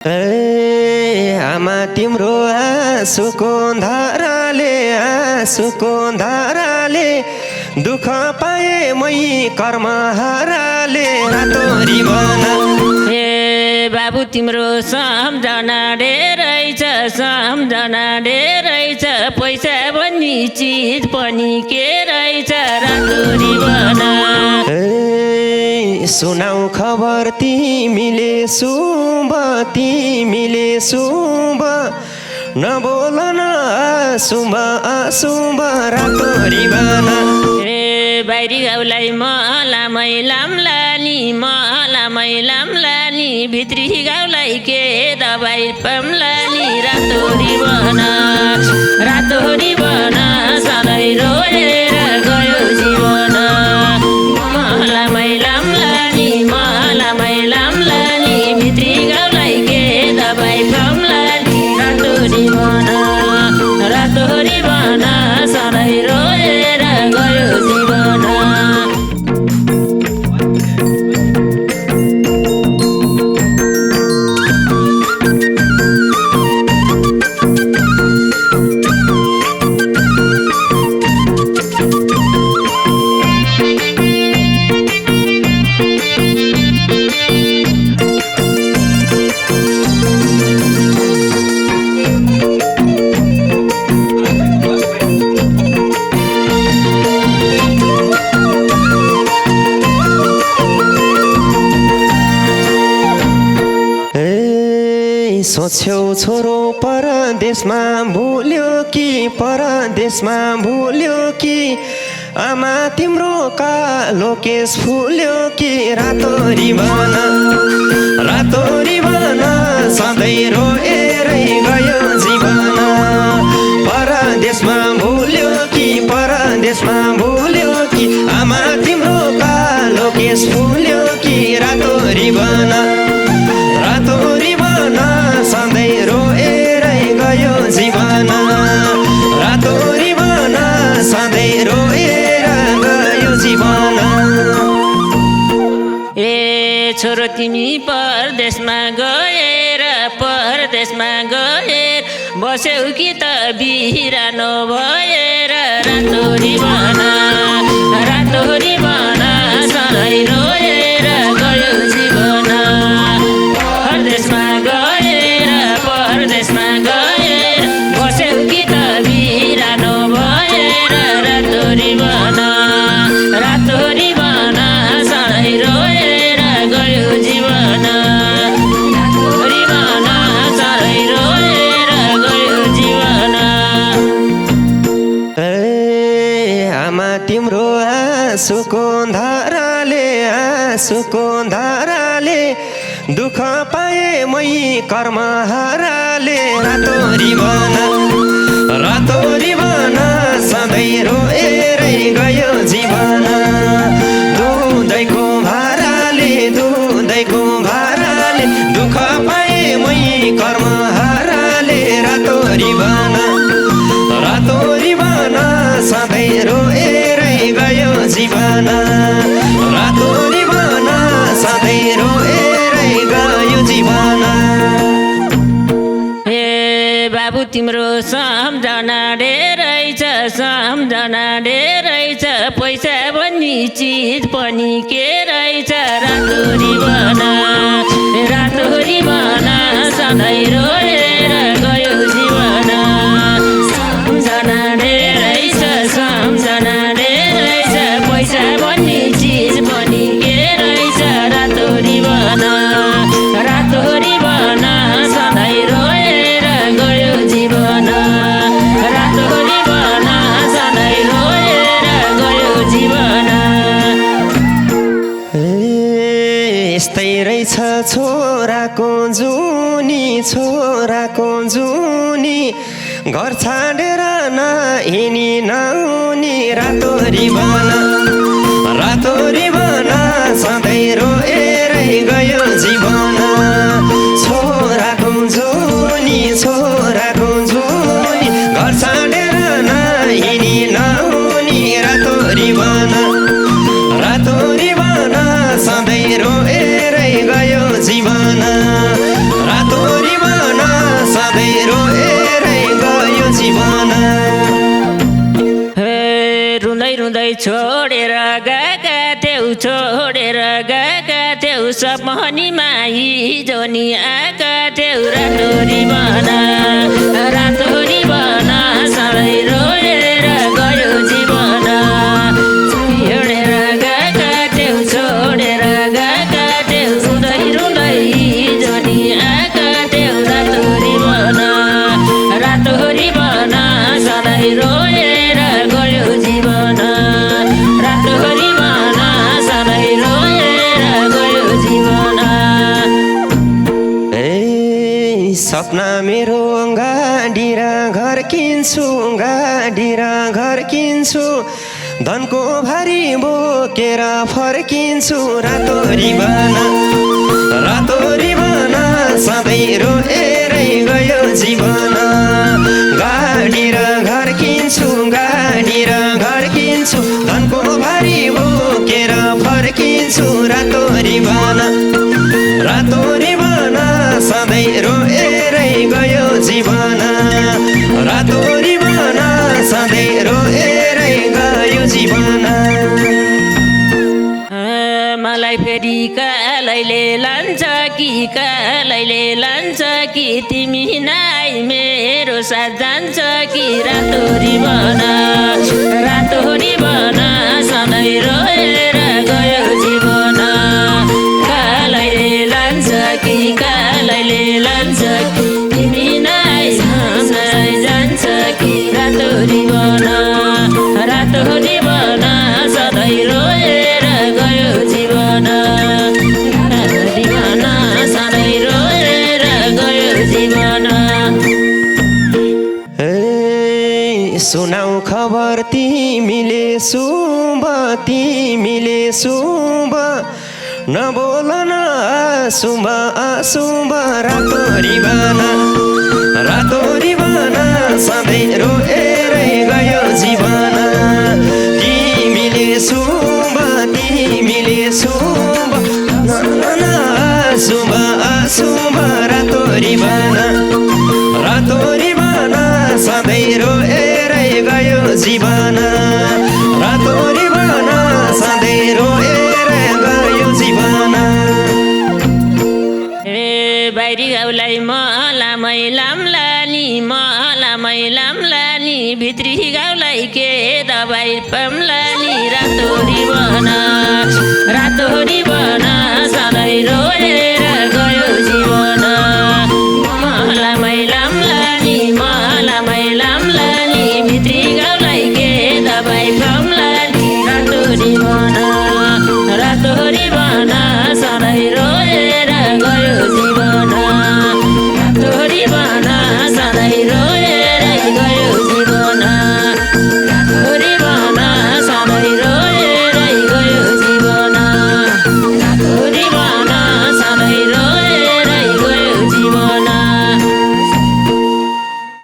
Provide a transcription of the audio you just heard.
आमा तिम्रो आँसुको धाराले दुःख पाए मै कर्म हाराले रातो रिबन। बाबु तिम्रो सम्झना रहेछ पैसा भन्ने चिज पनि के रहेछ रातो रिबन। सुनाऊ खबर तिमीले शुभ नबोल न अशुभ रातो रिबन। बाहिरी गाउँलाई मलाई लाम्लानी भित्री गाउँलाई के दबाई पम्लानी रातो रिबन सधैँ रोएर गयो जीवन। मलाई लाम्लानी भित्री गाउँलाई के दबाई पम्लानी रातो रिबन सधैँ रोएर गयो जीवन। सोच्यौ छोरो परदेशमा भुल्यो कि आमा तिम्रो कालो केस फुल्यो कि रातो रिबन सधैँ रोएरै गयो जीवन। परदेशमा भुल्यो कि आमा तिम्रो कालो केस फुल्यो कि रातो रिबन सधैँ रोएरै गयो जीवन। रातो रिबन सधैँ रोएर गयो जीवन। छोरो तिमी परदेशमा गएर बस्यौ कि त बिरानो भएर रातो रिबन सधैँ रोएर गयो जीवन। परदेशमा गएर बस्यौ कि त बिरानो भएर रातो रिबन सधैँ रोएर गयो जीवन। सधैँ रोएर गयो जीवन। आमा तिम्रो आँसुको धाराले दुःख पाए मै कर्म हाराले रातो रिबन सधैँ रोएरै गयो जीवन। दुधैको भाराले दुःख पाए मै कर्म हाराले रातो रिबन सधैँ रोएरै गयो जीवन। रातो रिबन सधैँ रोएरै गयो जीवन। बाबु तिम्रो सम्झना रहेछ पैसा भन्ने चिज पनि के रहेछ रातो रिबन सधैँ रोएर गयो जीवन। सम्झना रहेछ पैसा भन्ने चिज पनि के रहेछ रातो रिबन सधैँ रोएर गयो जीवन। रातो रिबन सधैँ रोएर गयो जीवन। यस्तै रहेछ छोराको जुनी घर छाडेर नआउने रातो रिबन सधैँ रोएरै गयो जीवन। छोराको जुनी घर छाडेर नआउने रातो रिबन सधैँ रोएरै गयो जीवन। रातो छोडेर गएका थियौ छोडेर गएका थियौ सपनीमा हिजो नि आएका थियौ रातो रिबन सधैँ रोएर गयो जीवन हिँडेर गएका थियौ छोडेर गएका थियौ रुँदै रुँदै हिजो नि आएका थियौ रातो रिबन सधैँ रोएर गयो जीवन रातो रिबन सधैँ रोएर गयो जीवन सपना मेरो गाडी र घर किन्छु धनको भारी बोकेर फर्किन्छु रातो रिबन सधैँ रोएरै गयो जीवन गाडी र घर किन्छु धनको भारी बोकेर फर्किन्छु रातो रिबन सधैँ रोएरै गयो जीवन रातो रिबन सधैँ रोएरै गयो जीवन मलाई फेरि कालैले लान्छ कि तिमी नाइ मेरो साथ जान्छ कि रातो रिबन सधैँ रोएर गयो जीवन कालैले लान्छ कि तिमी नाइ जान्छ कि रातो रिबन सधैँ रोएर गयो जीवन रिबन सधैँ रोएर गयो जीवन सुनाऊ खबर तिमीले शुभ नबोल न अशुभ रातो रिबन सधैँ रोएरै गयो जीवन तिमीले शुभ अशुभ रातो रिबन सधैँ रोएरै गयो जीवन रातो रिबन सधैँ रोएरै गयो जीवन बाहिरी गाउँलाई मलाई लाम्लानी भित्री गाउँलाई के दबाई पाम्लानी रातो रिबन सधैँ रोएर